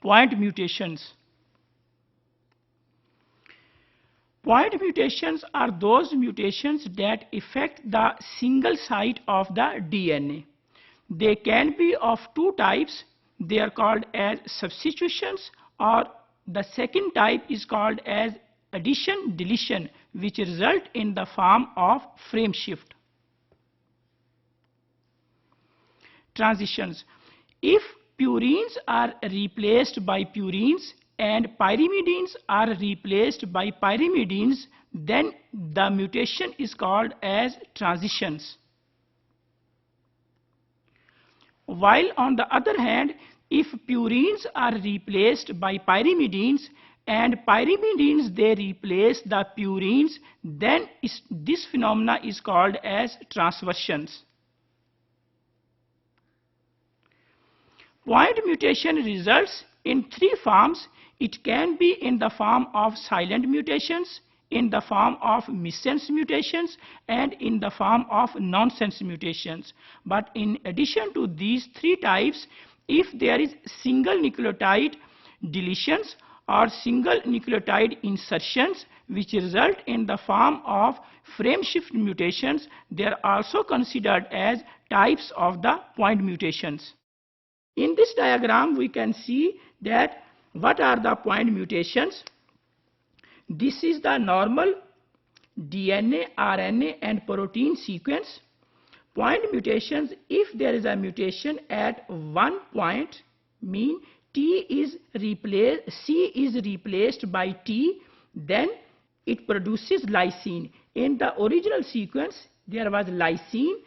point mutations. Point mutations are those mutations that affect the single site of the DNA. They can be of two types. They are called as substitutions, or the second type is called as addition deletion, which result in the form of frame shift. Transitions. If purines are replaced by purines and pyrimidines are replaced by pyrimidines, then the mutation is called as transitions. While on the other hand, if purines are replaced by pyrimidines and pyrimidines they replace the purines, then this phenomena is called as transversions. Point mutation results in three forms. It can be in the form of silent mutations, in the form of missense mutations, and in the form of nonsense mutations. But in addition to these three types, if there is single nucleotide deletions or single nucleotide insertions which result in the form of frame shift mutations, they are also considered as types of the point mutations. In this diagram, we can see that what are the point mutations. This is the normal DNA, RNA and protein sequence. Point mutations, if there is a mutation at one point, mean C is replaced by T, then it produces lysine. In the original sequence, there was lysine.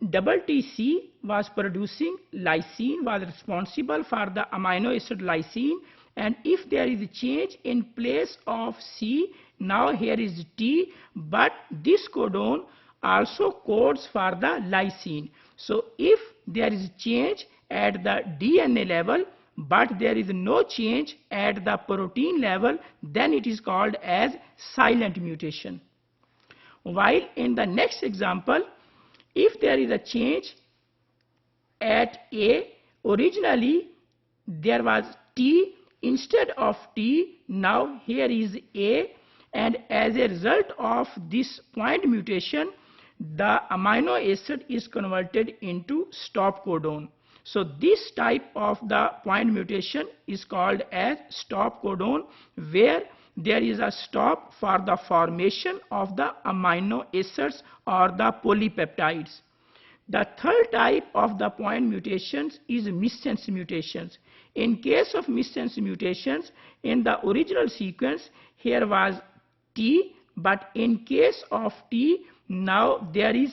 Double TC was producing lysine, was responsible for the amino acid lysine, and if there is a change in place of C, now here is T, but this codon also codes for the lysine. So if there is change at the DNA level but there is no change at the protein level, then it is called as silent mutation. While in the next example, if there is a change at A, originally there was T, instead of T, now here is A, and as a result of this point mutation, the amino acid is converted into stop codon. So this type of the point mutation is called as stop codon, where there is a stop for the formation of the amino acids or the polypeptides. The third type of the point mutations is missense mutations. In case of missense mutations, in the original sequence here was T, but in case of T, now there is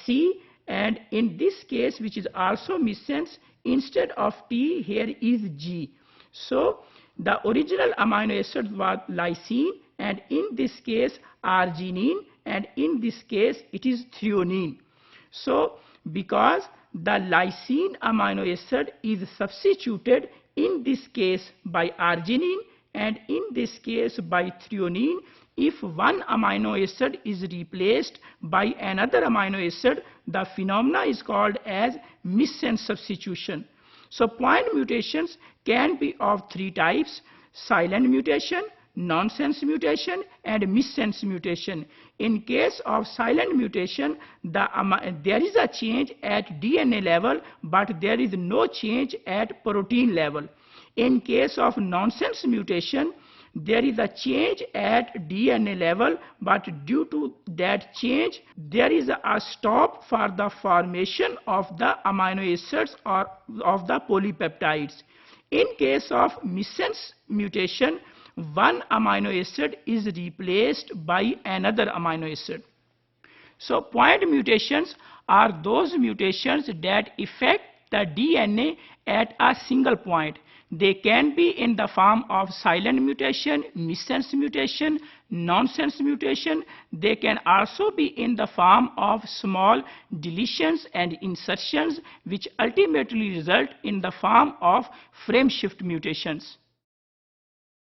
C, and in this case, which is also missense, instead of T here is G. So the original amino acid was lysine, and in this case arginine, and in this case it is threonine. So because the lysine amino acid is substituted in this case by arginine and in this case by threonine, if one amino acid is replaced by another amino acid, the phenomena is called as missense substitution. So point mutations can be of three types: silent mutation, nonsense mutation and missense mutation. In case of silent mutation, there is a change at DNA level but there is no change at protein level. In case of nonsense mutation, there is a change at DNA level, but due to that change, there is a stop for the formation of the amino acids or of the polypeptides. In case of missense mutation, one amino acid is replaced by another amino acid. So point mutations are those mutations that affect the DNA at a single point. They can be in the form of silent mutation, missense mutation, nonsense mutation. They can also be in the form of small deletions and insertions, which ultimately result in the form of frame shift mutations.